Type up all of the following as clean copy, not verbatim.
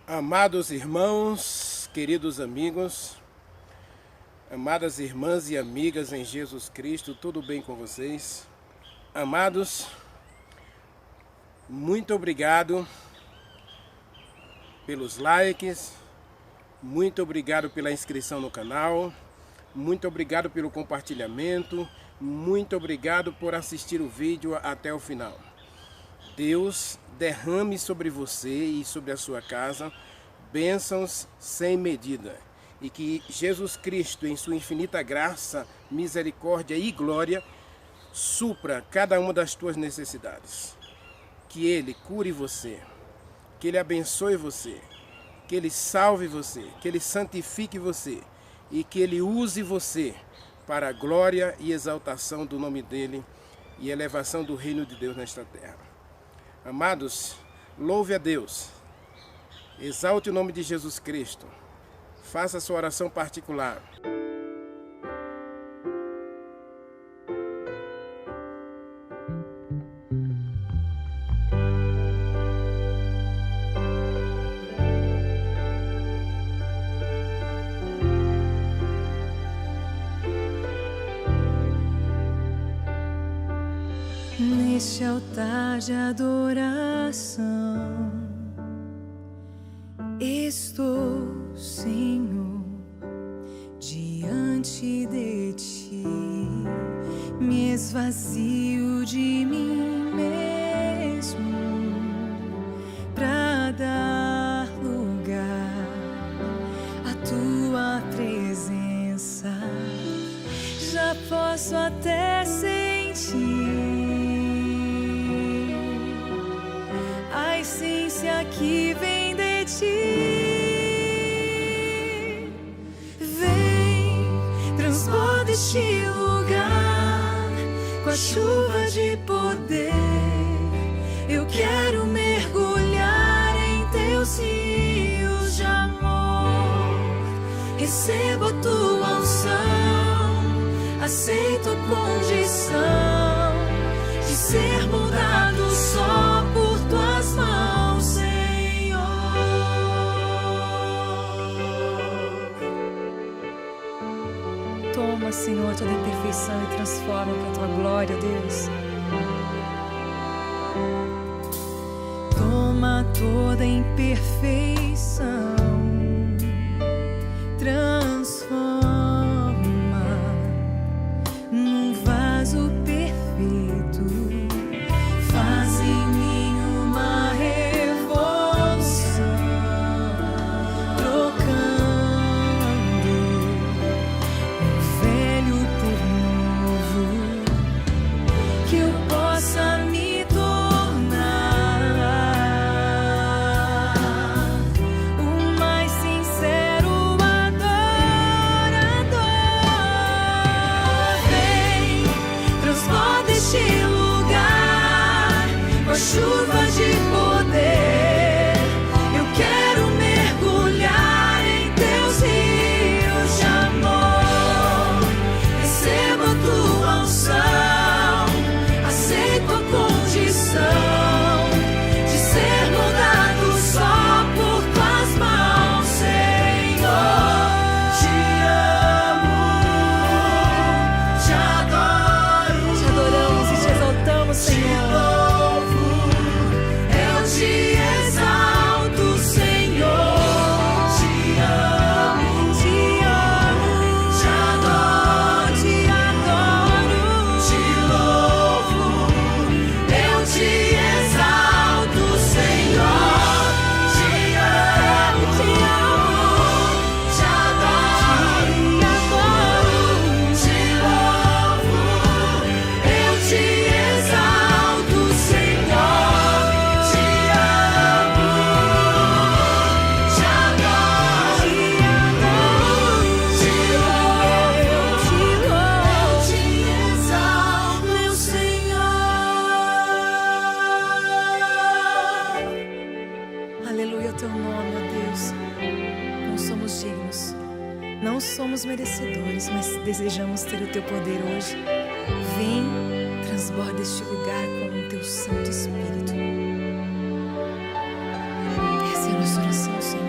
Amados irmãos, queridos amigos, amadas irmãs e amigas em Jesus Cristo, tudo bem com vocês? Amados, muito obrigado pelos likes, muito obrigado pela inscrição no canal, muito obrigado pelo compartilhamento, muito obrigado por assistir o vídeo até o final. Deus derrame sobre você e sobre a sua casa bênçãos sem medida, e que Jesus Cristo, em sua infinita graça, misericórdia e glória, supra cada uma das tuas necessidades. Que Ele cure você, que Ele abençoe você, que Ele salve você, que Ele santifique você e que Ele use você para a glória e exaltação do nome dEle e elevação do reino de Deus nesta terra. Amados, louve a Deus, exalte o nome de Jesus Cristo, faça a sua oração particular. Neste altar de adoração, estou, Senhor, diante de Ti, me esvazio de mim mesmo, para dar lugar à Tua presença. Já posso até sentir a essência que vem de Ti. Vem, transborda este lugar com a chuva de poder. Eu quero mergulhar em Teus rios de amor. Recebo a Tua unção, aceito a condição de ser moldado só por Tuas mãos, Senhor. Toma, Senhor, toda imperfeição e transforma para a Tua glória, Deus. Toma toda imperfeição, transforma num vaso perfeito. Faz em mim uma revolução, trocando o velho por novo, que eu possa me tornar o mais sincero adorador. Vem, transborda este lugar com a chuva de poder. Eu quero mergulhar em Teus rios de amor. Recebo a Tua unção, aceito a condição de ser moldado só por Tuas mãos, Senhor. Te amo, te adoro, te adoramos e te exaltamos, Senhor. Te louvo, eu te exalto, Senhor. Te amo, te adoro, te louvo, eu te exalto, Senhor. Te amo, te adoro, te louvo, eu te exalto, Senhor. Te amo, te adoro, te exalto, meu Senhor. Aleluia ao Teu nome, ó Deus. Não somos dignos, não somos merecedores, mas desejamos ter o Teu poder hoje. Vem, transborda este lugar com o Teu Santo Espírito. Essa é a nossa oração, Senhor.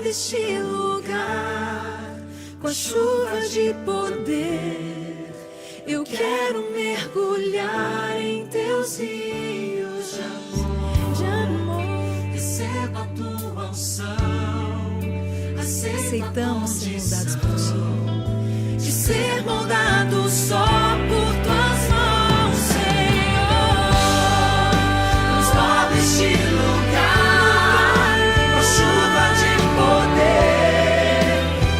deste lugar, com a chuva de poder, eu quero mergulhar em teus rios de amor. Receba a tua unção, Aceitamos ser moldados por ti, de ser moldado só por tuas mãos, Senhor. Nos move este lugar, com chuva de poder,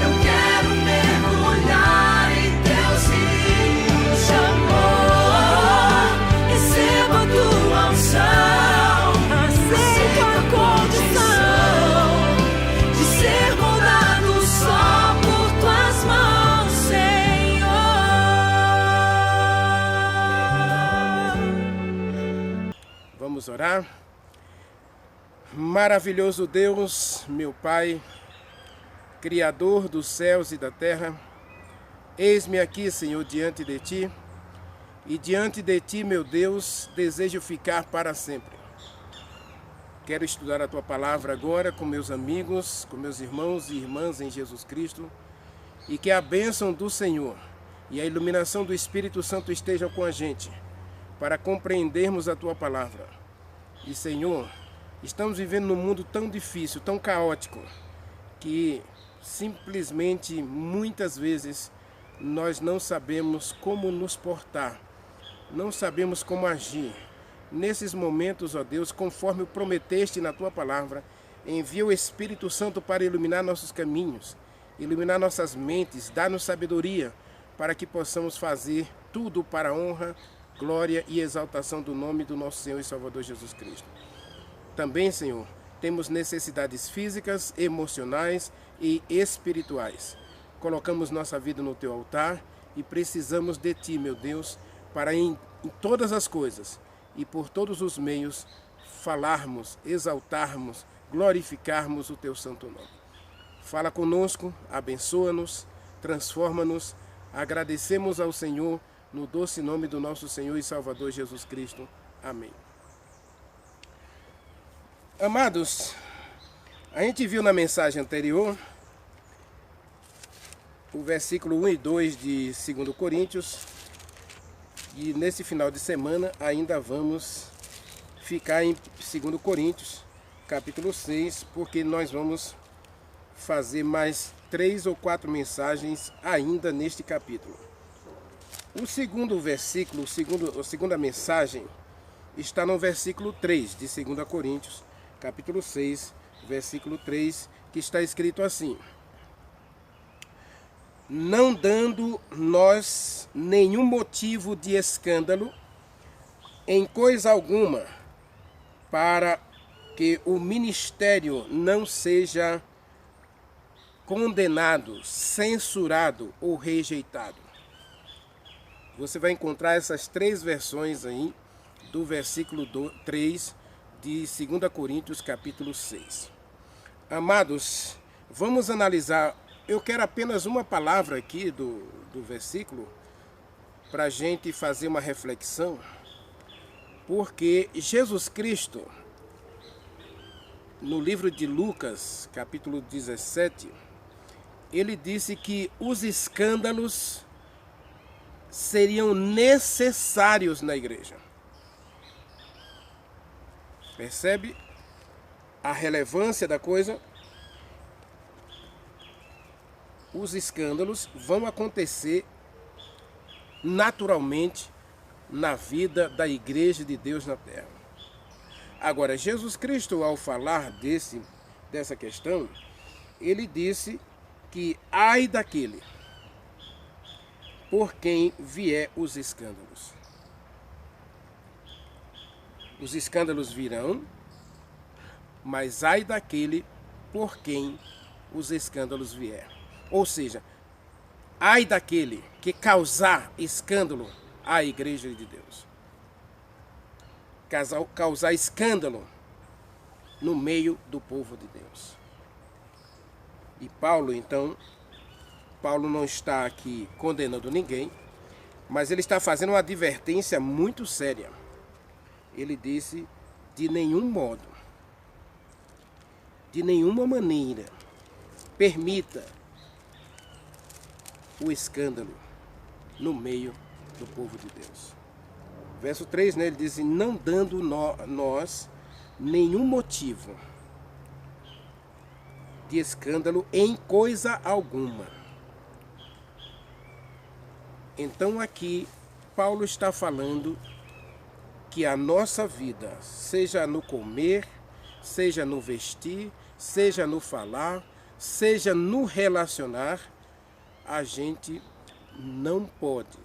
eu quero mergulhar em teus rios de amor. Receba a tua unção, aceito a condição de ser moldado só por tuas mãos, Senhor. Vamos orar. Maravilhoso Deus, meu Pai, Criador dos céus e da terra, eis-me aqui, Senhor, diante de Ti, e diante de Ti, meu Deus, desejo ficar para sempre. Quero estudar a Tua palavra agora com meus amigos, com meus irmãos e irmãs em Jesus Cristo, e que a bênção do Senhor e a iluminação do Espírito Santo estejam com a gente, para compreendermos a Tua palavra. E, Senhor, estamos vivendo num mundo tão difícil, tão caótico, que simplesmente, muitas vezes, nós não sabemos como nos portar, não sabemos como agir. Nesses momentos, ó Deus, conforme prometeste na Tua palavra, envia o Espírito Santo para iluminar nossos caminhos, iluminar nossas mentes, dar-nos sabedoria, para que possamos fazer tudo para a honra, glória e exaltação do nome do nosso Senhor e Salvador Jesus Cristo. Também, Senhor, temos necessidades físicas, emocionais e espirituais. Colocamos nossa vida no Teu altar e precisamos de Ti, meu Deus, para em todas as coisas e por todos os meios falarmos, exaltarmos, glorificarmos o Teu santo nome. Fala conosco, abençoa-nos, transforma-nos. Agradecemos ao Senhor no doce nome do nosso Senhor e Salvador Jesus Cristo. Amém. Amados, a gente viu na mensagem anterior o versículo 1 e 2 de 2 Coríntios, e nesse final de semana ainda vamos ficar em 2 Coríntios, capítulo 6, porque nós vamos fazer mais 3 ou 4 mensagens ainda neste capítulo. O segundo versículo, a segunda mensagem, está no versículo 3 de 2 Coríntios, capítulo 6, versículo 3, que está escrito assim: não dando nós nenhum motivo de escândalo em coisa alguma, para que o ministério não seja condenado, censurado ou rejeitado. Você vai encontrar essas 3 versões aí do versículo 3 de 2 Coríntios capítulo 6. Amados, vamos analisar. Eu quero apenas uma palavra aqui do versículo para a gente fazer uma reflexão, porque Jesus Cristo, no livro de Lucas, capítulo 17, ele disse que os escândalos seriam necessários na igreja. Percebe a relevância da coisa? Os escândalos vão acontecer naturalmente na vida da igreja de Deus na terra. Agora, Jesus Cristo, ao falar dessa questão, ele disse que ai daquele por quem vier os escândalos. Os escândalos virão, mas ai daquele por quem os escândalos vier. Ou seja, ai daquele que causar escândalo à igreja de Deus. Causar escândalo no meio do povo de Deus. E Paulo, então, Paulo não está aqui condenando ninguém, mas ele está fazendo uma advertência muito séria. Ele disse, de nenhum modo, de nenhuma maneira, permita o escândalo no meio do povo de Deus. Verso 3, né, ele diz, não dando nós nenhum motivo de escândalo em coisa alguma. Então aqui Paulo está falando que a nossa vida, seja no comer, seja no vestir, seja no falar, seja no relacionar, a gente não pode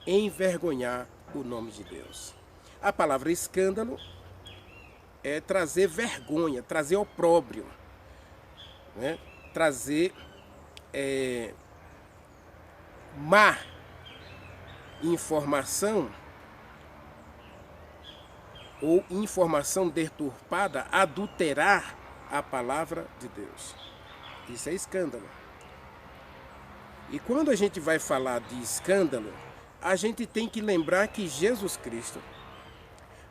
envergonhar o nome de Deus. A palavra escândalo é trazer vergonha, trazer opróbrio, né? Trazer má informação ou informação deturpada, adulterar a palavra de Deus. Isso é escândalo. E quando a gente vai falar de escândalo, a gente tem que lembrar que Jesus Cristo,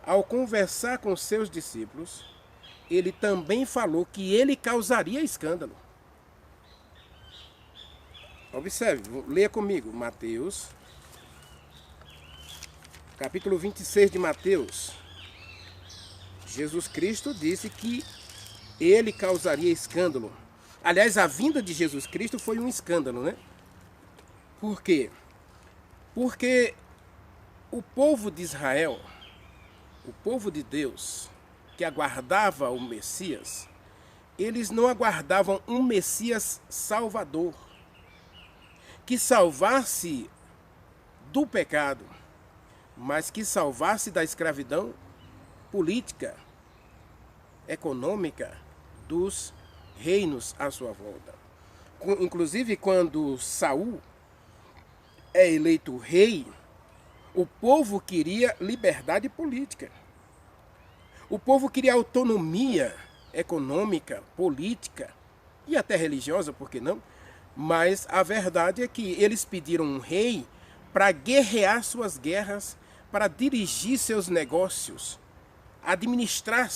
ao conversar com seus discípulos, ele também falou que ele causaria escândalo. Observe, leia comigo, Mateus, capítulo 26 de Mateus. Jesus Cristo disse que ele causaria escândalo. Aliás, a vinda de Jesus Cristo foi um escândalo, né? Por quê? Porque o povo de Israel, o povo de Deus, que aguardava o Messias, eles não aguardavam um Messias salvador, que salvasse do pecado, mas que salvasse da escravidão política, econômica, dos reinos à sua volta. Inclusive, quando Saul é eleito rei, o povo queria liberdade política. O povo queria autonomia econômica, política e até religiosa, por que não? Mas a verdade é que eles pediram um rei para guerrear suas guerras, para dirigir seus negócios, administrar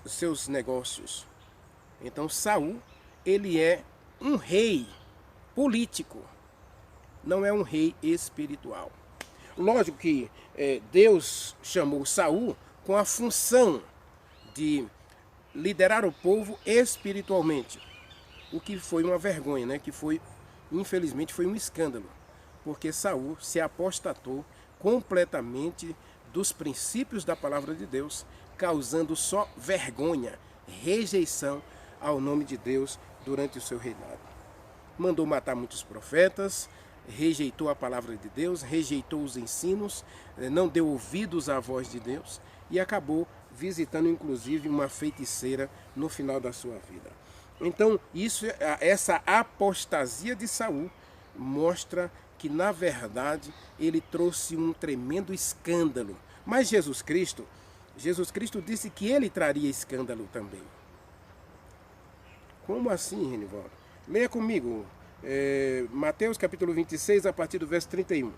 seus negócios. Então Saul, ele é um rei político, não é um rei espiritual. Lógico que Deus chamou Saul com a função de liderar o povo espiritualmente, o que foi uma vergonha, né? Que foi, infelizmente, foi um escândalo, porque Saul se apostatou completamente dos princípios da palavra de Deus, causando só vergonha, rejeição ao nome de Deus durante o seu reinado. Mandou matar muitos profetas, rejeitou a palavra de Deus, rejeitou os ensinos, não deu ouvidos à voz de Deus e acabou visitando inclusive uma feiticeira no final da sua vida. Então, essa apostasia de Saul mostra que, na verdade, ele trouxe um tremendo escândalo. Mas Jesus Cristo disse que ele traria escândalo também. Como assim, Renivaldo? Leia comigo, Mateus capítulo 26, a partir do verso 31.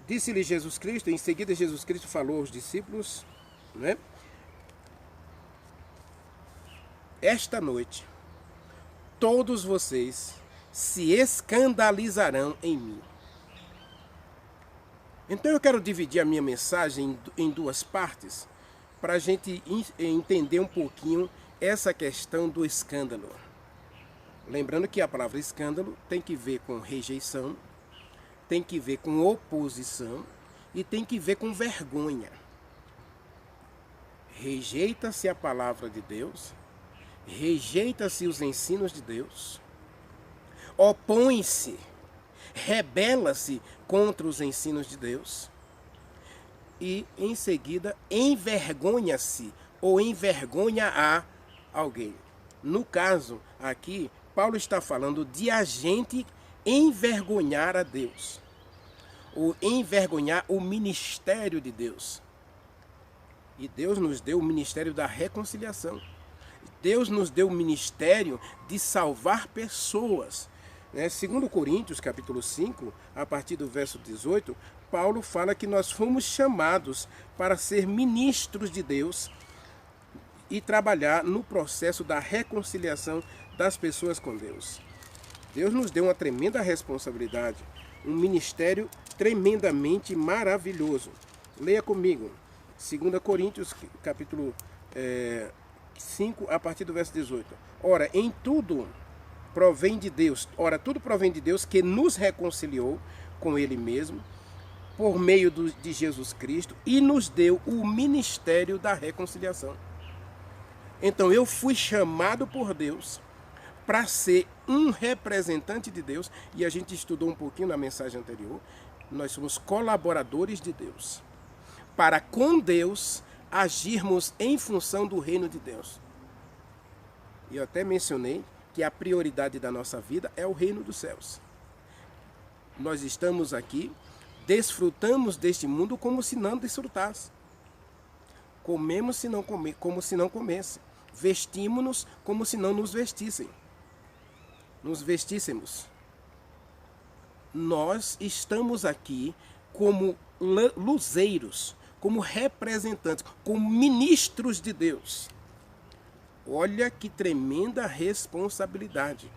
Disse-lhe Jesus Cristo, em seguida Jesus Cristo falou aos discípulos, né? Esta noite, todos vocês se escandalizarão em mim. Então eu quero dividir a minha mensagem em duas partes, para a gente entender um pouquinho essa questão do escândalo. Lembrando que a palavra escândalo tem que ver com rejeição, tem que ver com oposição e tem que ver com vergonha. Rejeita-se a palavra de Deus, rejeita-se os ensinos de Deus, opõe-se, rebela-se contra os ensinos de Deus e, em seguida, envergonha-se ou envergonha a alguém. No caso aqui, Paulo está falando de a gente envergonhar a Deus, ou envergonhar o ministério de Deus. E Deus nos deu o ministério da reconciliação. Deus nos deu o ministério de salvar pessoas. 2 Coríntios, capítulo 5, a partir do verso 18, Paulo fala que nós fomos chamados para ser ministros de Deus e trabalhar no processo da reconciliação das pessoas com Deus. Deus nos deu uma tremenda responsabilidade, um ministério tremendamente maravilhoso. Leia comigo, 2 Coríntios, capítulo 5, a partir do verso 18. Ora, tudo provém de Deus que nos reconciliou com Ele mesmo, por meio de Jesus Cristo, e nos deu o ministério da reconciliação. Então eu fui chamado por Deus para ser um representante de Deus, e a gente estudou um pouquinho na mensagem anterior, nós somos colaboradores de Deus, para com Deus agirmos em função do reino de Deus. E eu até mencionei que a prioridade da nossa vida é o reino dos céus. Nós estamos aqui, desfrutamos deste mundo como se não desfrutasse. Comemos como se não comesse. Vestimos-nos como se não nos vestíssemos. Nós estamos aqui como luzeiros, como representantes, como ministros de Deus. Olha que tremenda responsabilidade.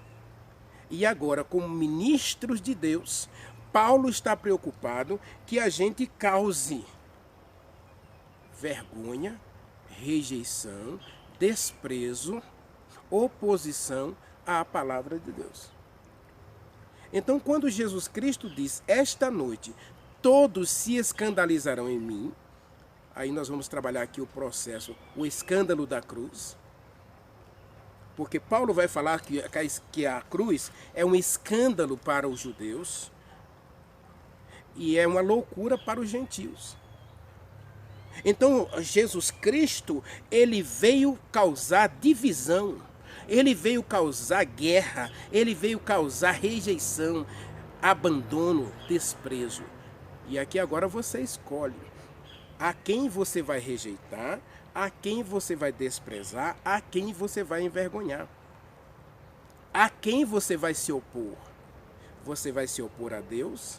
E agora, como ministros de Deus, Paulo está preocupado que a gente cause vergonha, rejeição, desprezo, oposição à palavra de Deus. Então, quando Jesus Cristo diz, esta noite, todos se escandalizarão em mim, aí nós vamos trabalhar aqui o processo, o escândalo da cruz, porque Paulo vai falar que a cruz é um escândalo para os judeus e é uma loucura para os gentios. Então, Jesus Cristo, ele veio causar divisão, ele veio causar guerra, ele veio causar rejeição, abandono, desprezo. E aqui agora você escolhe a quem você vai rejeitar, a quem você vai desprezar, a quem você vai envergonhar, a quem você vai se opor. Você vai se opor a Deus,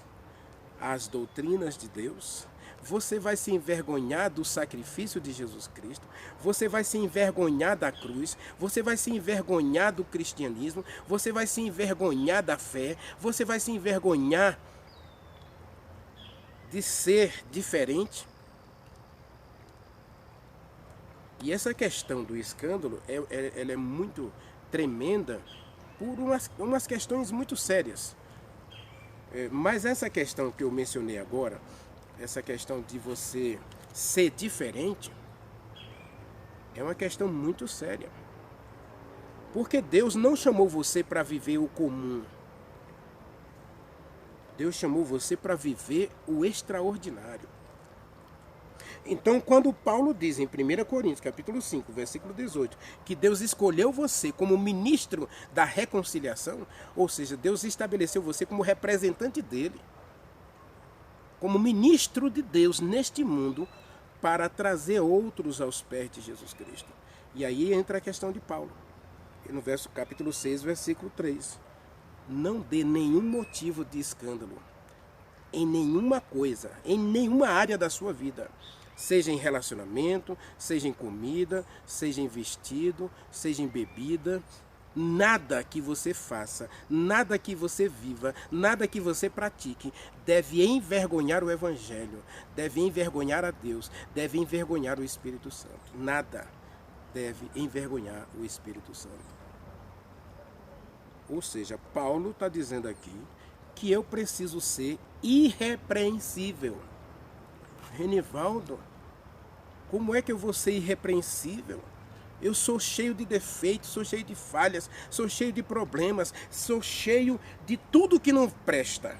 às doutrinas de Deus, você vai se envergonhar do sacrifício de Jesus Cristo, você vai se envergonhar da cruz, você vai se envergonhar do cristianismo, você vai se envergonhar da fé, você vai se envergonhar de ser diferente. E essa questão do escândalo, ela é muito tremenda por umas questões muito sérias. Mas essa questão que eu mencionei agora, essa questão de você ser diferente, é uma questão muito séria. Porque Deus não chamou você para viver o comum. Deus chamou você para viver o extraordinário. Então, quando Paulo diz em 1 Coríntios, capítulo 5, versículo 18, que Deus escolheu você como ministro da reconciliação, ou seja, Deus estabeleceu você como representante dele, como ministro de Deus neste mundo, para trazer outros aos pés de Jesus Cristo. E aí entra a questão de Paulo, no capítulo 6, versículo 3. Não dê nenhum motivo de escândalo em nenhuma coisa, em nenhuma área da sua vida. Seja em relacionamento, seja em comida, seja em vestido, seja em bebida. Nada que você faça, nada que você viva, nada que você pratique deve envergonhar o Evangelho, deve envergonhar a Deus, deve envergonhar o Espírito Santo. Nada deve envergonhar o Espírito Santo. Ou seja, Paulo está dizendo aqui que eu preciso ser irrepreensível. Renivaldo, como é que eu vou ser irrepreensível? Eu sou cheio de defeitos, sou cheio de falhas, sou cheio de problemas, sou cheio de tudo que não presta.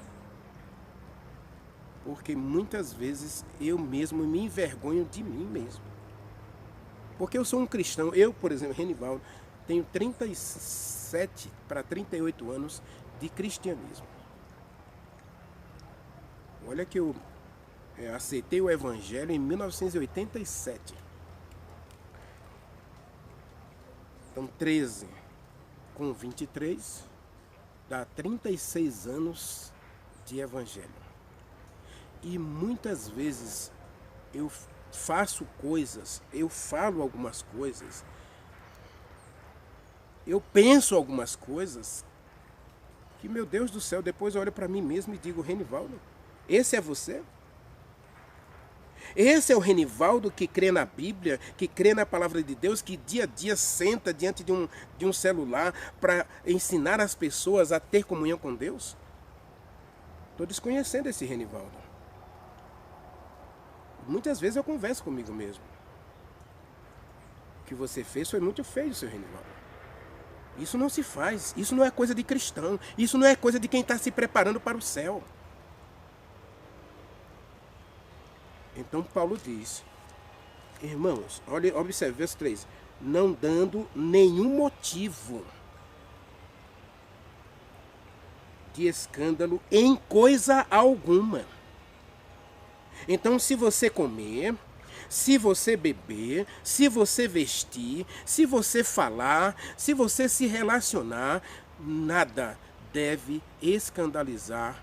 Porque muitas vezes eu mesmo me envergonho de mim mesmo. Porque eu sou um cristão, eu, por exemplo, Renivaldo, tenho 37 para 38 anos de cristianismo. Olha que eu aceitei o Evangelho em 1987. Então, 13 com 23, dá 36 anos de Evangelho. E muitas vezes eu faço coisas, eu falo algumas coisas eu penso algumas coisas que, meu Deus do céu, depois eu olho para mim mesmo e digo, Renivaldo, esse é você? Esse é o Renivaldo que crê na Bíblia, que crê na palavra de Deus, que dia a dia senta diante de um celular para ensinar as pessoas a ter comunhão com Deus? Estou desconhecendo esse Renivaldo. Muitas vezes eu converso comigo mesmo. O que você fez foi muito feio, seu Renivaldo. Isso não se faz, isso não é coisa de cristão, isso não é coisa de quem está se preparando para o céu. Então Paulo diz, irmãos, observe, verso 3, não dando nenhum motivo de escândalo em coisa alguma. Então, se você comer, se você beber, se você vestir, se você falar, se você se relacionar, nada deve escandalizar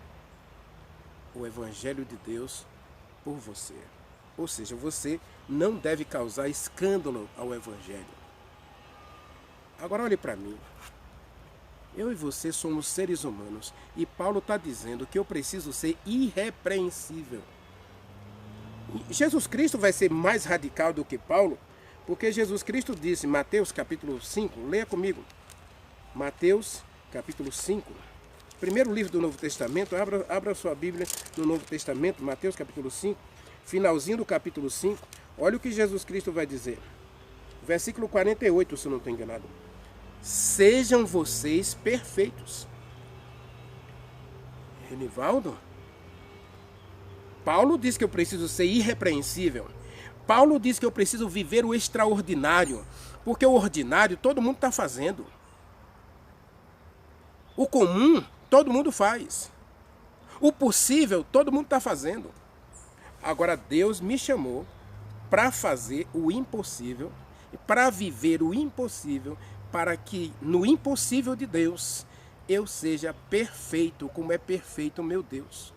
o Evangelho de Deus por você. Ou seja, você não deve causar escândalo ao Evangelho. Agora olhe para mim. Eu e você somos seres humanos e Paulo está dizendo que eu preciso ser irrepreensível. Jesus Cristo vai ser mais radical do que Paulo, porque Jesus Cristo disse, Mateus capítulo 5, leia comigo. Mateus capítulo 5, primeiro livro do Novo Testamento, abra sua Bíblia no Novo Testamento, Mateus capítulo 5, finalzinho do capítulo 5, olha o que Jesus Cristo vai dizer. Versículo 48, se eu não estou enganado. Sejam vocês perfeitos. Renivaldo? Paulo diz que eu preciso ser irrepreensível. Paulo diz que eu preciso viver o extraordinário, porque o ordinário todo mundo está fazendo. O comum todo mundo faz. O possível todo mundo está fazendo. Agora Deus me chamou para fazer o impossível, para viver o impossível, para que no impossível de Deus eu seja perfeito, como é perfeito o meu Deus.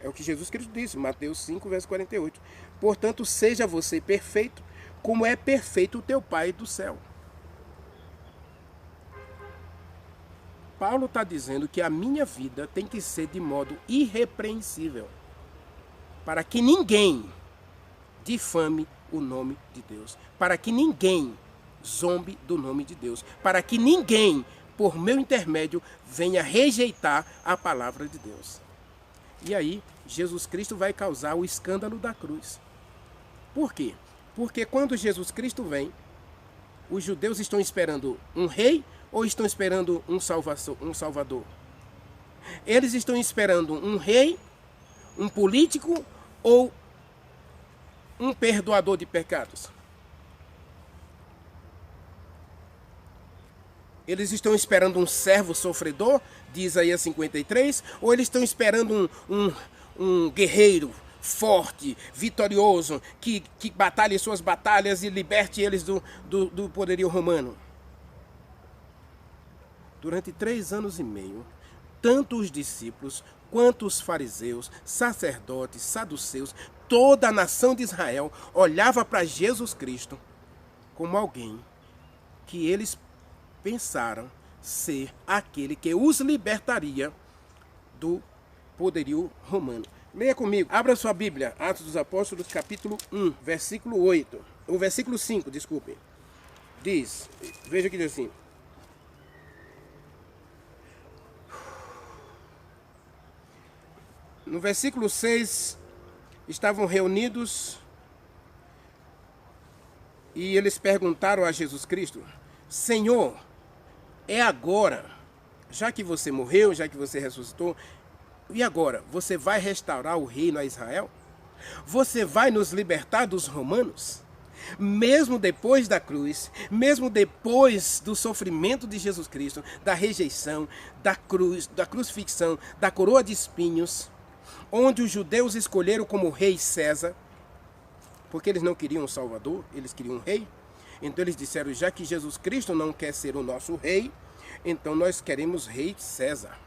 É o que Jesus Cristo disse, Mateus 5, verso 48. Portanto, seja você perfeito, como é perfeito o teu Pai do céu. Paulo está dizendo que a minha vida tem que ser de modo irrepreensível, para que ninguém difame o nome de Deus, para que ninguém zombe do nome de Deus, para que ninguém, por meu intermédio, venha rejeitar a palavra de Deus. E aí, Jesus Cristo vai causar o escândalo da cruz. Por quê? Porque quando Jesus Cristo vem, os judeus estão esperando um rei ou estão esperando um salvador? Eles estão esperando um rei, um político ou um perdoador de pecados? Eles estão esperando um servo sofredor, de Isaías 53, ou eles estão esperando um guerreiro forte, vitorioso, que batalhe suas batalhas e liberte eles do poderio romano? Durante 3 anos e meio, tanto os discípulos quanto os fariseus, sacerdotes, saduceus, toda a nação de Israel olhava para Jesus Cristo como alguém que eles pensaram ser aquele que os libertaria do poderio romano. Leia comigo, abra sua Bíblia, Atos dos Apóstolos, capítulo 1, versículo 8, o versículo 5, desculpe. Diz, veja que diz assim. No versículo 6, estavam reunidos e eles perguntaram a Jesus Cristo, Senhor, é agora, já que você morreu, já que você ressuscitou, e agora, você vai restaurar o reino a Israel? Você vai nos libertar dos romanos? Mesmo depois da cruz, mesmo depois do sofrimento de Jesus Cristo, da rejeição, da cruz, da crucifixão, da coroa de espinhos, onde os judeus escolheram como rei César, porque eles não queriam um salvador, eles queriam um rei. Então eles disseram, já que Jesus Cristo não quer ser o nosso rei, então nós queremos rei César.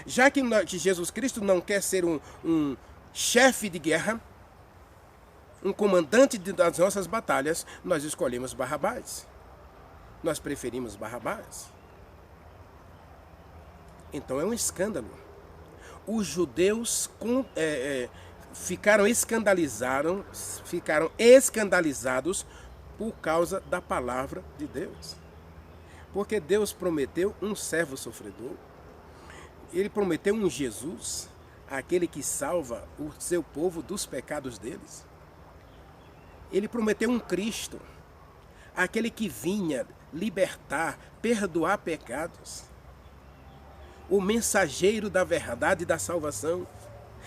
Já que Jesus Cristo não quer ser um chefe de guerra, um comandante das nossas batalhas, nós escolhemos Barrabás. Nós preferimos Barrabás. Então é um escândalo. Os judeus ficaram escandalizados por causa da palavra de Deus. Porque Deus prometeu um servo sofredor. Ele prometeu um Jesus, aquele que salva o seu povo dos pecados deles. Ele prometeu um Cristo, aquele que vinha libertar, perdoar pecados. O mensageiro da verdade e da salvação.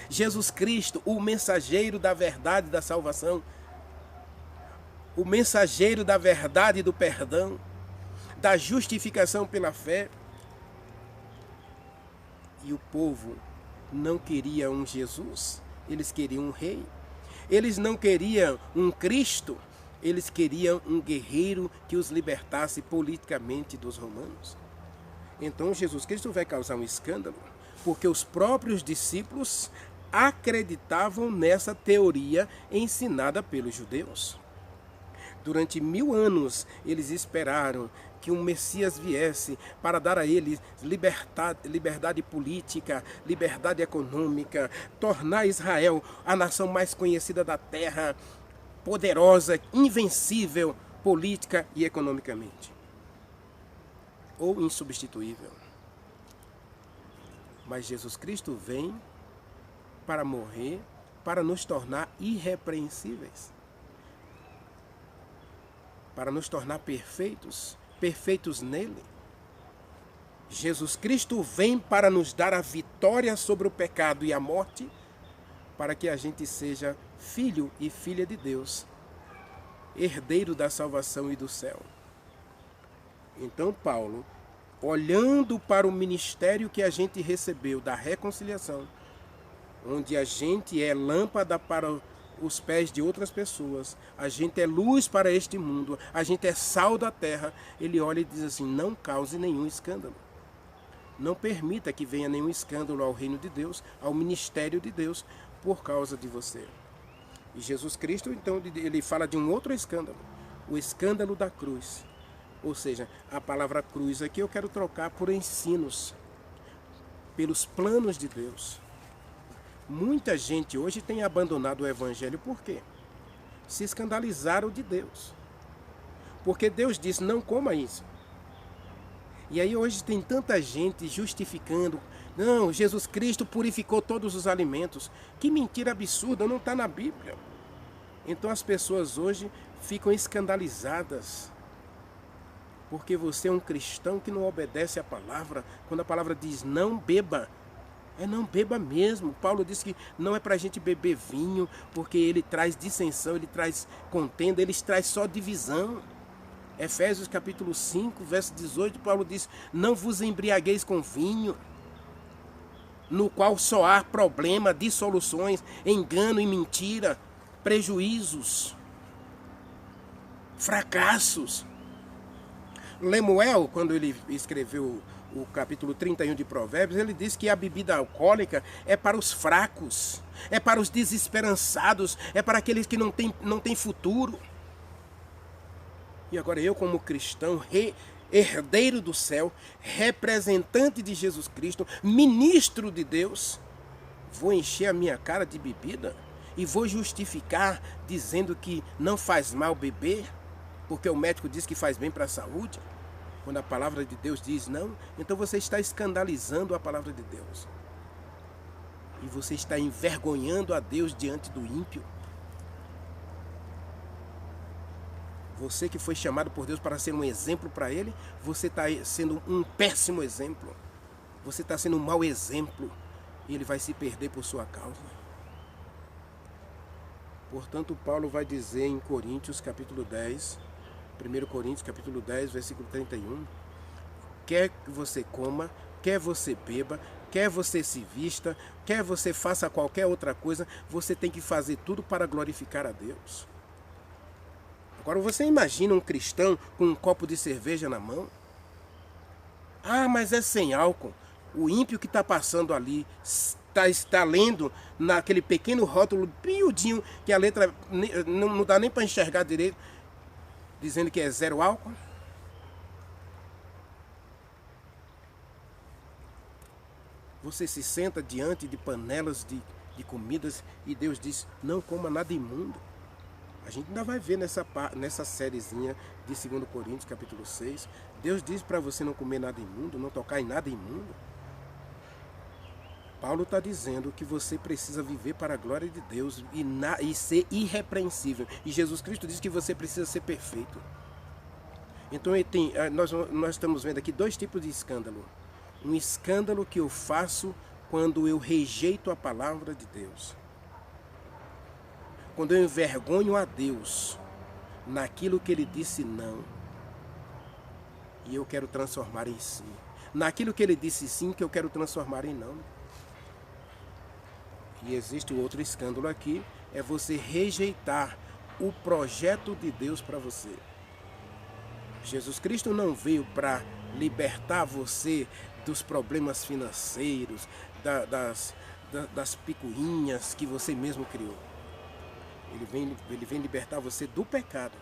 Jesus Cristo, o mensageiro da verdade e da salvação. O mensageiro da verdade e do perdão, da justificação pela fé. E o povo não queria um Jesus, eles queriam um rei. Eles não queriam um Cristo, eles queriam um guerreiro que os libertasse politicamente dos romanos. Então Jesus Cristo vai causar um escândalo, porque os próprios discípulos acreditavam nessa teoria ensinada pelos judeus. Durante 1000 anos eles esperaram que um Messias viesse para dar a eles liberdade política, liberdade econômica, tornar Israel a nação mais conhecida da terra, poderosa, invencível, política e economicamente. Ou insubstituível. Mas Jesus Cristo vem para morrer, para nos tornar irrepreensíveis, para nos tornar perfeitos nele. Jesus Cristo vem para nos dar a vitória sobre o pecado e a morte, para que a gente seja filho e filha de Deus, herdeiro da salvação e do céu. Então Paulo, olhando para o ministério que a gente recebeu da reconciliação, onde a gente é lâmpada para os pés de outras pessoas, a gente é luz para este mundo, a gente é sal da terra, ele olha e diz assim: não cause nenhum escândalo. Não permita que venha nenhum escândalo ao reino de Deus, ao ministério de Deus, por causa de você. E Jesus Cristo, então, ele fala de um outro escândalo, o escândalo da cruz. Ou seja, a palavra cruz aqui eu quero trocar por ensinos, pelos planos de Deus. Muita gente hoje tem abandonado o evangelho, por quê? Se escandalizaram de Deus. Porque Deus disse: não coma isso. E aí hoje tem tanta gente justificando: não, Jesus Cristo purificou todos os alimentos. Que mentira absurda, não está na Bíblia. Então as pessoas hoje ficam escandalizadas, porque você é um cristão que não obedece à palavra. Quando a palavra diz não beba, não beba mesmo. Paulo diz que não é para a gente beber vinho, porque ele traz dissensão, ele traz contenda, ele traz só divisão. Efésios capítulo 5, verso 18, Paulo diz: não vos embriagueis com vinho, no qual só há problema, dissoluções, engano e mentira, prejuízos, fracassos. Lemuel, quando ele escreveu o capítulo 31 de Provérbios, ele diz que a bebida alcoólica é para os fracos, é para os desesperançados, é para aqueles que não têm futuro. E agora eu, como cristão, herdeiro do céu, representante de Jesus Cristo, ministro de Deus, vou encher a minha cara de bebida e vou justificar dizendo que não faz mal beber, porque o médico diz que faz bem para a saúde, quando a palavra de Deus diz não. Então você está escandalizando a palavra de Deus. E você está envergonhando a Deus diante do ímpio. Você que foi chamado por Deus para ser um exemplo para Ele, você está sendo um péssimo exemplo. Você está sendo um mau exemplo. E Ele vai se perder por sua causa. Portanto, Paulo vai dizer em Coríntios capítulo 10, 1 Coríntios capítulo 10, versículo 31, quer que você coma, quer você beba, quer você se vista, quer você faça qualquer outra coisa, você tem que fazer tudo para glorificar a Deus. Agora você imagina um cristão com um copo de cerveja na mão? Ah, mas é sem álcool. O ímpio que está passando ali está lendo naquele pequeno rótulo miudinho, que a letra não dá nem para enxergar direito, dizendo que é zero álcool. Você se senta diante de panelas de comidas e Deus diz, não coma nada imundo. A gente ainda vai ver nessa sériezinha de 2 Coríntios, capítulo 6. Deus diz para você não comer nada imundo, não tocar em nada imundo. Paulo está dizendo que você precisa viver para a glória de Deus e ser irrepreensível. E Jesus Cristo diz que você precisa ser perfeito. Então nós estamos vendo aqui 2 tipos de escândalo. Um escândalo que eu faço quando eu rejeito a palavra de Deus. Quando eu envergonho a Deus naquilo que Ele disse não. E eu quero transformar em sim. Naquilo que Ele disse sim, que eu quero transformar em não. E existe um outro escândalo aqui, é você rejeitar o projeto de Deus para você. Jesus Cristo não veio para libertar você dos problemas financeiros, das picuinhas que você mesmo criou. Ele vem libertar você do pecado.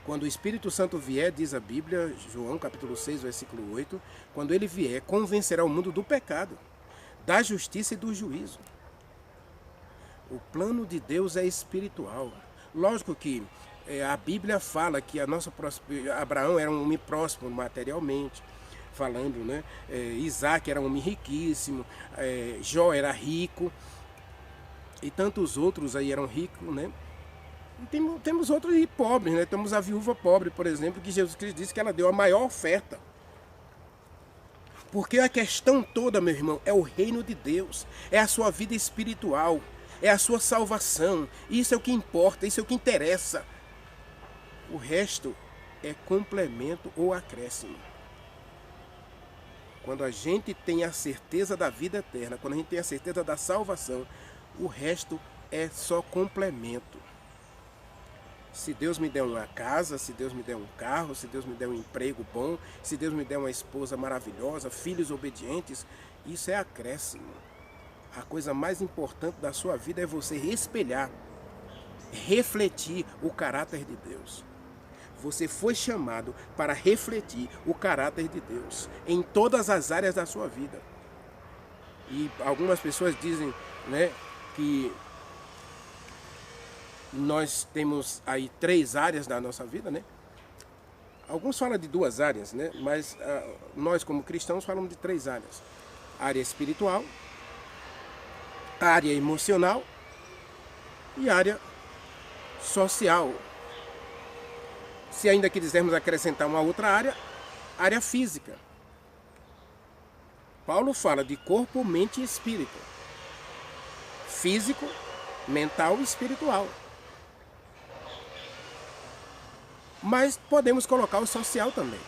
Quando o Espírito Santo vier, diz a Bíblia, João capítulo 6, versículo 8, quando ele vier, convencerá o mundo do pecado, da justiça e do juízo. O plano de Deus é espiritual. Lógico que a Bíblia fala que Abraão era um homem próspero materialmente, falando, né? Isaac era um homem riquíssimo, Jó era rico, e tantos outros aí eram ricos, né? E temos outros aí pobres, né? Temos a viúva pobre, por exemplo, que Jesus Cristo disse que ela deu a maior oferta. Porque a questão toda, meu irmão, é o reino de Deus, é a sua vida espiritual, é a sua salvação. Isso é o que importa, isso é o que interessa. O resto é complemento ou acréscimo. Quando a gente tem a certeza da vida eterna, quando a gente tem a certeza da salvação, o resto é só complemento. Se Deus me der uma casa, se Deus me der um carro, se Deus me der um emprego bom, se Deus me der uma esposa maravilhosa, filhos obedientes, isso é acréscimo. A coisa mais importante da sua vida é você espelhar, refletir o caráter de Deus. Você foi chamado para refletir o caráter de Deus em todas as áreas da sua vida. E algumas pessoas dizem, né, que nós temos aí 3 áreas da nossa vida, né? Alguns falam de 2 áreas, né? Mas nós como cristãos falamos de 3 áreas. Área espiritual, área emocional e área social. Se ainda quisermos acrescentar uma outra área, área física. Paulo fala de corpo, mente e espírito. Físico, mental e espiritual. Mas podemos colocar o social também.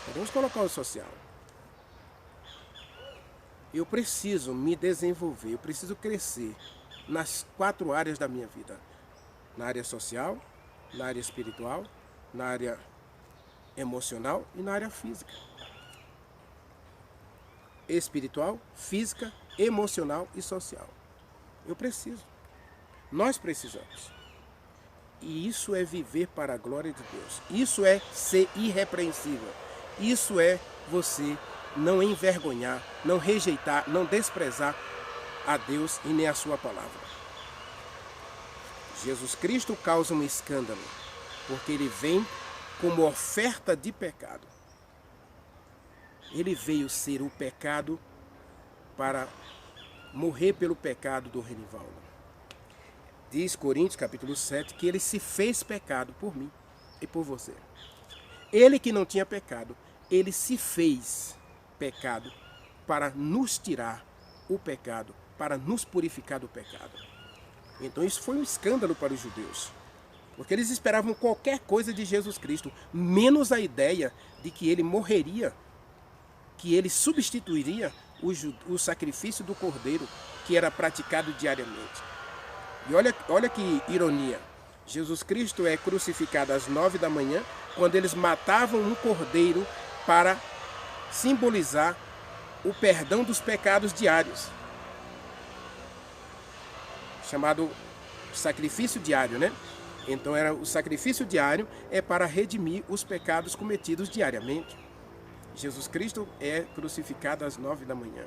Podemos colocar o social. Eu preciso me desenvolver, eu preciso crescer nas 4 áreas da minha vida. Na área social, na área espiritual, na área emocional e na área física. Espiritual, física, emocional e social. Eu preciso. Nós precisamos. E isso é viver para a glória de Deus. Isso é ser irrepreensível. Isso é você não envergonhar, não rejeitar, não desprezar a Deus e nem a sua palavra. Jesus Cristo causa um escândalo, porque ele vem como oferta de pecado. Ele veio ser o pecado para morrer pelo pecado do Renivaldo. Diz Coríntios capítulo 7 que ele se fez pecado por mim e por você. Ele que não tinha pecado, ele se fez pecado para nos tirar o pecado, para nos purificar do pecado. Então isso foi um escândalo para os judeus, porque eles esperavam qualquer coisa de Jesus Cristo, menos a ideia de que ele morreria, que ele substituiria o sacrifício do cordeiro que era praticado diariamente. E olha que ironia, Jesus Cristo é crucificado às 9 da manhã, quando eles matavam um cordeiro para simbolizar o perdão dos pecados diários. Chamado sacrifício diário, né? Então o sacrifício diário é para redimir os pecados cometidos diariamente. Jesus Cristo é crucificado às 9 da manhã.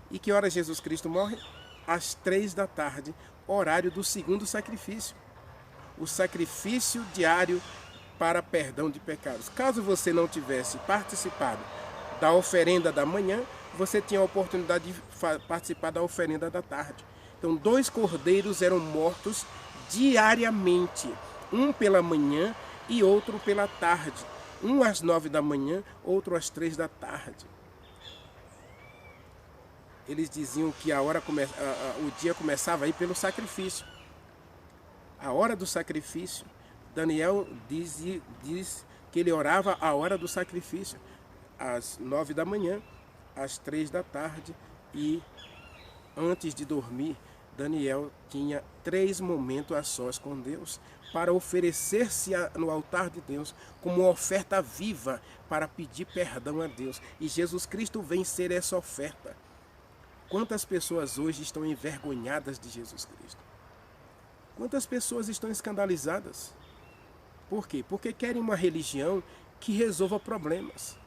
E que hora Jesus Cristo morre? Às 3 da tarde, horário do segundo sacrifício. O sacrifício diário para perdão de pecados. Caso você não tivesse participado da oferenda da manhã, você tinha a oportunidade de participar da oferenda da tarde. Então, 2 cordeiros eram mortos diariamente, um pela manhã e outro pela tarde. Um às 9 da manhã, outro às 3 da tarde. Eles diziam que o dia começava aí pelo sacrifício. A hora do sacrifício, Daniel diz que ele orava a hora do sacrifício, às 9 da manhã, às 3 da tarde, e antes de dormir, Daniel tinha 3 momentos a sós com Deus para oferecer-se no altar de Deus como uma oferta viva para pedir perdão a Deus. E Jesus Cristo vem ser essa oferta. Quantas pessoas hoje estão envergonhadas de Jesus Cristo? Quantas pessoas estão escandalizadas? Por quê? Porque querem uma religião que resolva problemas.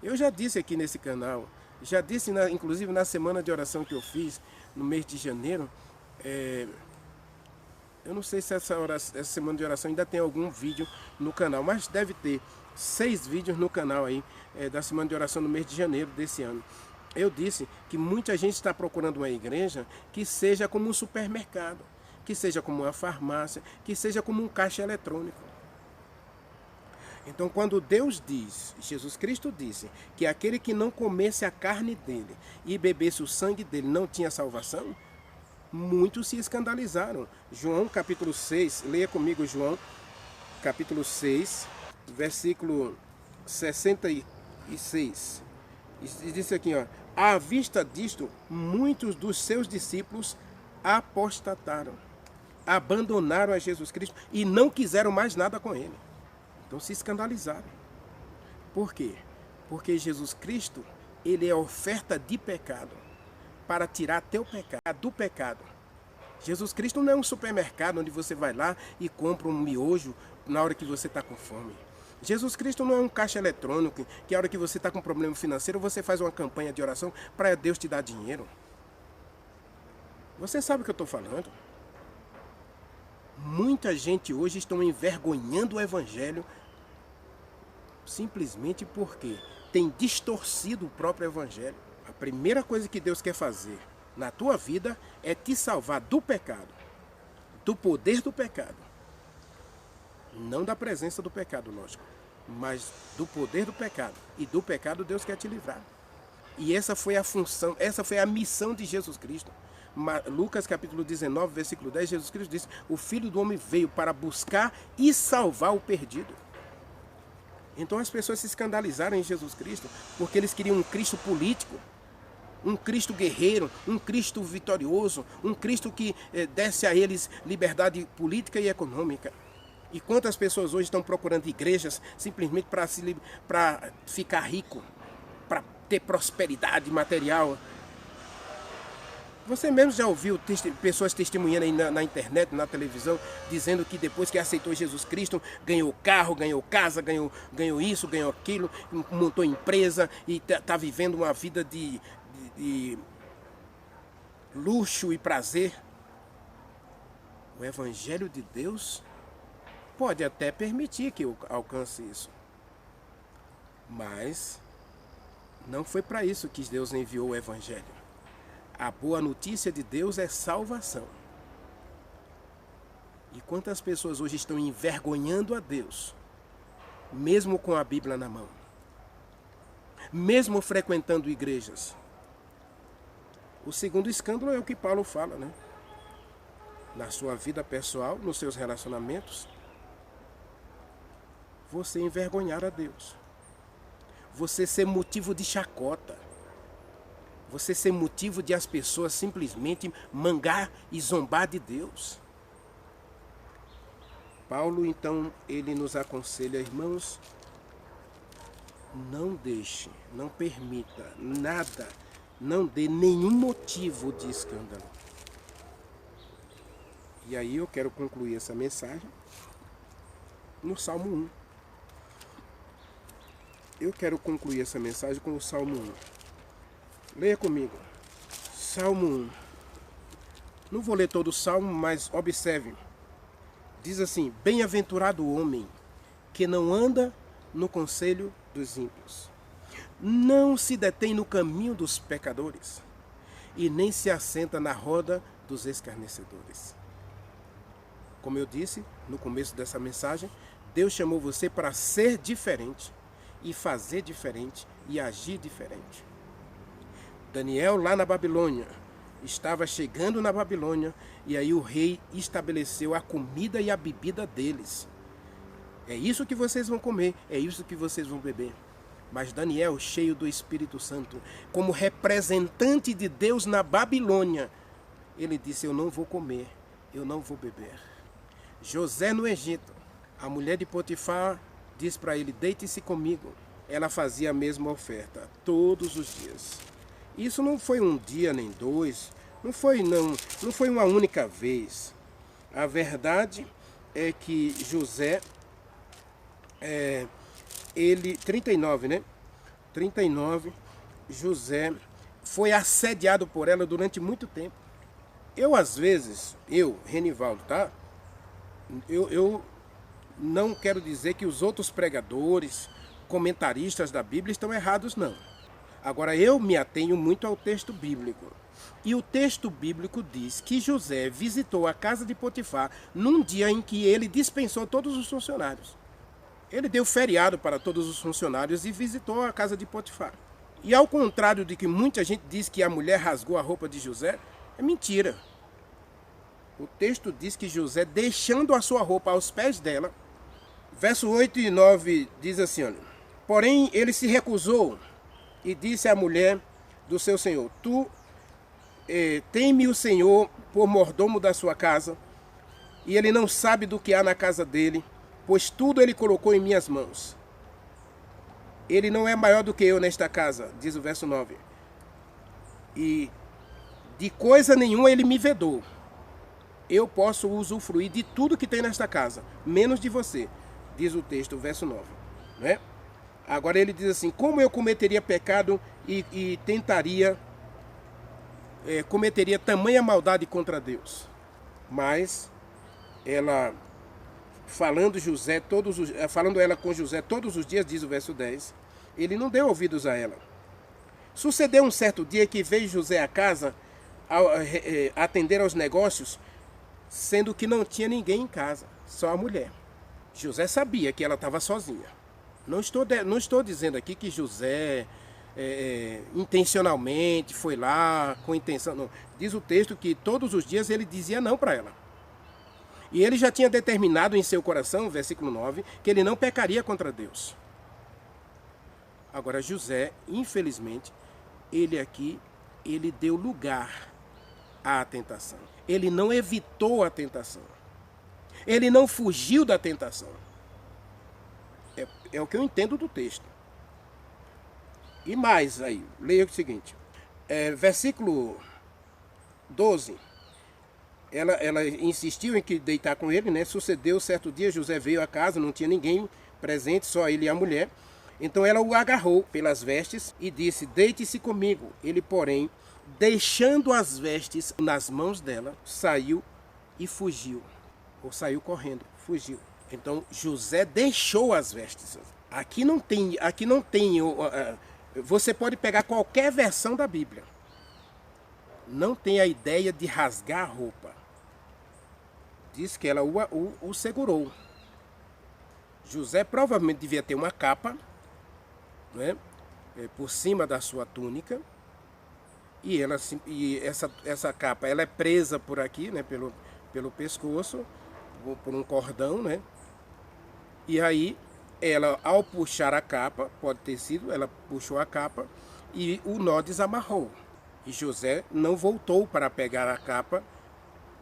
Eu já disse aqui nesse canal, já disse inclusive na semana de oração que eu fiz no mês de janeiro, eu não sei se essa semana de oração ainda tem algum vídeo no canal, mas deve ter 6 vídeos no canal aí da semana de oração no mês de janeiro desse ano. Eu disse que muita gente está procurando uma igreja que seja como um supermercado, que seja como uma farmácia, que seja como um caixa eletrônico. Então, quando Deus diz, Jesus Cristo disse, que aquele que não comesse a carne dele e bebesse o sangue dele não tinha salvação, muitos se escandalizaram. João capítulo 6, leia comigo João capítulo 6, versículo 66. E disse aqui, ó, à vista disto, muitos dos seus discípulos apostataram, abandonaram a Jesus Cristo e não quiseram mais nada com ele. Então se escandalizaram. Por quê? Porque Jesus Cristo, ele é a oferta de pecado para tirar teu pecado do pecado. Jesus Cristo não é um supermercado onde você vai lá e compra um miojo na hora que você está com fome. Jesus Cristo não é um caixa eletrônico que a hora que você está com problema financeiro você faz uma campanha de oração para Deus te dar dinheiro. Você sabe o que eu estou falando? Muita gente hoje está envergonhando o Evangelho simplesmente porque tem distorcido o próprio Evangelho. A primeira coisa que Deus quer fazer na tua vida é te salvar do pecado, do poder do pecado. Não da presença do pecado, lógico, mas do poder do pecado. E do pecado Deus quer te livrar. E essa foi a função, essa foi a missão de Jesus Cristo. Lucas capítulo 19, versículo 10, Jesus Cristo disse: o Filho do Homem veio para buscar e salvar o perdido. Então as pessoas se escandalizaram em Jesus Cristo, porque eles queriam um Cristo político, um Cristo guerreiro, um Cristo vitorioso, um Cristo que desse a eles liberdade política e econômica. E quantas pessoas hoje estão procurando igrejas simplesmente para ficar rico, para ter prosperidade material. Você mesmo já ouviu pessoas testemunhando aí na internet, na televisão, dizendo que depois que aceitou Jesus Cristo, ganhou carro, ganhou casa, ganhou isso, ganhou aquilo, montou empresa e está vivendo uma vida de luxo e prazer. O Evangelho de Deus pode até permitir que eu alcance isso, mas não foi para isso que Deus enviou o Evangelho. A boa notícia de Deus é salvação. E quantas pessoas hoje estão envergonhando a Deus, mesmo com a Bíblia na mão, mesmo frequentando igrejas. O segundo escândalo é o que Paulo fala, né? Na sua vida pessoal, nos seus relacionamentos, você envergonhar a Deus, você ser motivo de chacota, você ser motivo de as pessoas simplesmente mangar e zombar de Deus. Paulo, então, ele nos aconselha, irmãos, não deixe, não permita nada, não dê nenhum motivo de escândalo. E aí eu quero concluir essa mensagem no Salmo 1. eu quero concluir essa mensagem com o Salmo 1. Leia comigo. Salmo 1. Não vou ler todo o Salmo, mas observe. Diz assim: bem-aventurado o homem que não anda no conselho dos ímpios, não se detém no caminho dos pecadores, e nem se assenta na roda dos escarnecedores. Como eu disse no começo dessa mensagem, Deus chamou você para ser diferente, e fazer diferente, e agir diferente. Daniel, lá na Babilônia, estava chegando na Babilônia, e aí o rei estabeleceu a comida e a bebida deles. É isso que vocês vão comer, é isso que vocês vão beber. Mas Daniel, cheio do Espírito Santo, como representante de Deus na Babilônia, ele disse: eu não vou comer, eu não vou beber. José no Egito, a mulher de Potifar disse para ele: deite-se comigo. Ela fazia a mesma oferta todos os dias. Isso não foi um dia nem dois, não foi uma única vez. A verdade é que José, 39, né? 39, José foi assediado por ela durante muito tempo. Às vezes, Renivaldo, tá? Eu não quero dizer que os outros pregadores, comentaristas da Bíblia estão errados, não. Agora, eu me atenho muito ao texto bíblico. E o texto bíblico diz que José visitou a casa de Potifar num dia em que ele dispensou todos os funcionários. Ele deu feriado para todos os funcionários e visitou a casa de Potifar. E ao contrário de que muita gente diz que a mulher rasgou a roupa de José, é mentira. O texto diz que José, deixando a sua roupa aos pés dela, verso 8 e 9 diz assim, olha: porém ele se recusou e disse à mulher do seu senhor: tu tem-me o Senhor por mordomo da sua casa, e ele não sabe do que há na casa dele, pois tudo ele colocou em minhas mãos. Ele não é maior do que eu nesta casa, diz o verso 9. E de coisa nenhuma ele me vedou. Eu posso usufruir de tudo que tem nesta casa, menos de você, diz o texto, verso 9. Né? Agora ele diz assim: como eu cometeria pecado e cometeria tamanha maldade contra Deus? Mas ela, falando ela com José todos os dias, diz o verso 10, ele não deu ouvidos a ela. Sucedeu um certo dia que veio José à casa atender aos negócios, sendo que não tinha ninguém em casa, só a mulher. José sabia que ela estava sozinha. Não estou dizendo aqui que José intencionalmente foi lá com intenção. Não. Diz o texto que todos os dias ele dizia não para ela. E ele já tinha determinado em seu coração, versículo 9, que ele não pecaria contra Deus. Agora José, infelizmente, ele deu lugar à tentação. Ele não evitou a tentação. Ele não fugiu da tentação. É o que eu entendo do texto. E mais aí, leia o seguinte. Versículo 12. Ela insistiu em que deitar com ele, né? Sucedeu certo dia, José veio à casa, não tinha ninguém presente, só ele e a mulher. Então ela o agarrou pelas vestes e disse: deite-se comigo. Ele, porém, deixando as vestes nas mãos dela, saiu e fugiu. Ou saiu correndo, fugiu. Então José deixou as vestes. Aqui não tem. Você pode pegar qualquer versão da Bíblia. Não tem a ideia de rasgar a roupa. Diz que ela o segurou. José provavelmente devia ter uma capa, né, por cima da sua túnica. E essa capa ela é presa por aqui, né, pelo pescoço, por um cordão, né? E aí ela, ao puxar a capa, pode ter sido, ela puxou a capa e o nó desamarrou. E José não voltou para pegar a capa,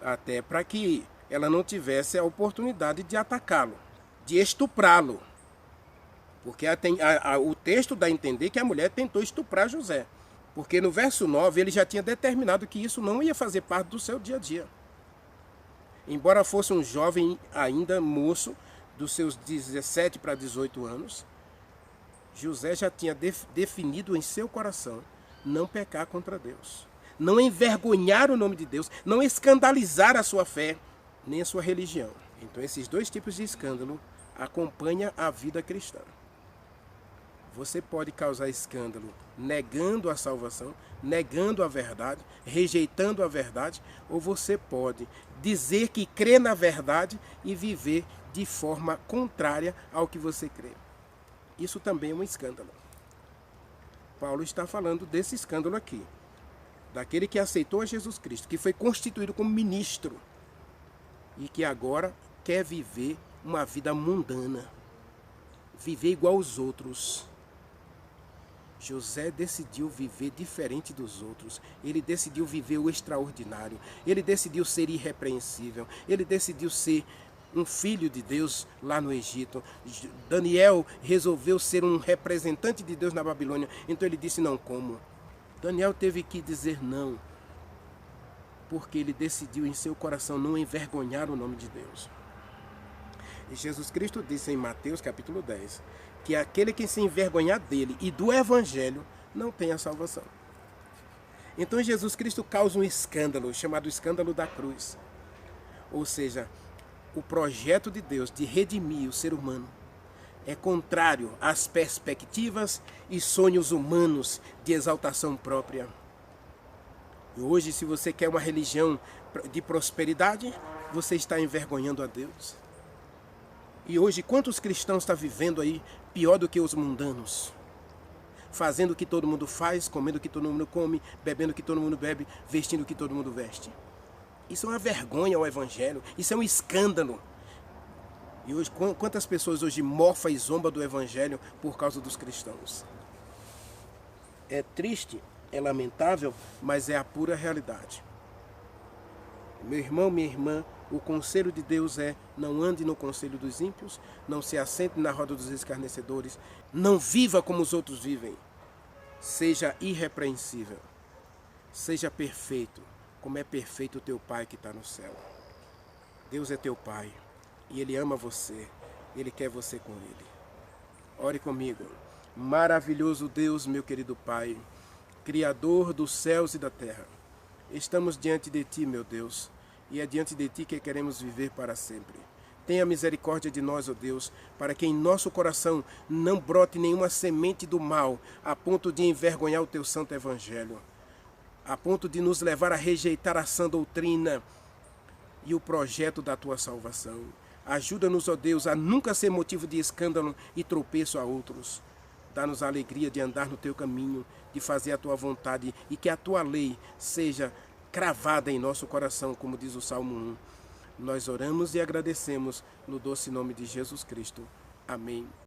até para que ela não tivesse a oportunidade de atacá-lo, de estuprá-lo. Porque o texto dá a entender que a mulher tentou estuprar José. Porque no verso 9 ele já tinha determinado que isso não ia fazer parte do seu dia a dia. Embora fosse um jovem ainda moço, dos seus 17 para 18 anos, José já tinha definido em seu coração não pecar contra Deus, não envergonhar o nome de Deus, não escandalizar a sua fé, nem a sua religião. Então esses dois tipos de escândalo acompanham a vida cristã. Você pode causar escândalo negando a salvação, negando a verdade, rejeitando a verdade, ou você pode dizer que crê na verdade e viver de forma contrária ao que você crê. Isso também é um escândalo. Paulo está falando desse escândalo aqui, daquele que aceitou a Jesus Cristo, que foi constituído como ministro e que agora quer viver uma vida mundana, viver igual aos outros. José decidiu viver diferente dos outros. Ele decidiu viver o extraordinário. Ele decidiu ser irrepreensível. Ele decidiu ser um filho de Deus lá no Egito. Daniel resolveu ser um representante de Deus na Babilônia. Então ele disse: não como. Daniel teve que dizer não, porque ele decidiu em seu coração não envergonhar o nome de Deus. E Jesus Cristo disse em Mateus capítulo 10, que aquele que se envergonhar dele e do evangelho não tem a salvação. Então Jesus Cristo causa um escândalo, chamado escândalo da cruz. Ou seja, o projeto de Deus de redimir o ser humano é contrário às perspectivas e sonhos humanos de exaltação própria. E hoje, se você quer uma religião de prosperidade, você está envergonhando a Deus. E hoje, quantos cristãos estão vivendo aí pior do que os mundanos? Fazendo o que todo mundo faz, comendo o que todo mundo come, bebendo o que todo mundo bebe, vestindo o que todo mundo veste. Isso é uma vergonha ao evangelho, isso é um escândalo. E hoje, quantas pessoas hoje mofam e zombam do evangelho por causa dos cristãos? É triste, é lamentável, mas é a pura realidade. Meu irmão, minha irmã, o conselho de Deus é: não ande no conselho dos ímpios, não se assente na roda dos escarnecedores, não viva como os outros vivem. Seja irrepreensível, seja perfeito, como é perfeito o teu Pai que está no céu. Deus é teu Pai e Ele ama você, Ele quer você com Ele. Ore comigo. Maravilhoso Deus, meu querido Pai, Criador dos céus e da terra, estamos diante de Ti, meu Deus, e é diante de Ti que queremos viver para sempre. Tenha misericórdia de nós, ó Deus, para que em nosso coração não brote nenhuma semente do mal, a ponto de envergonhar o Teu santo evangelho, a ponto de nos levar a rejeitar a sã doutrina e o projeto da Tua salvação. Ajuda-nos, ó Deus, a nunca ser motivo de escândalo e tropeço a outros. Dá-nos a alegria de andar no Teu caminho, de fazer a Tua vontade e que a Tua lei seja cravada em nosso coração, como diz o Salmo 1. Nós oramos e agradecemos no doce nome de Jesus Cristo. Amém.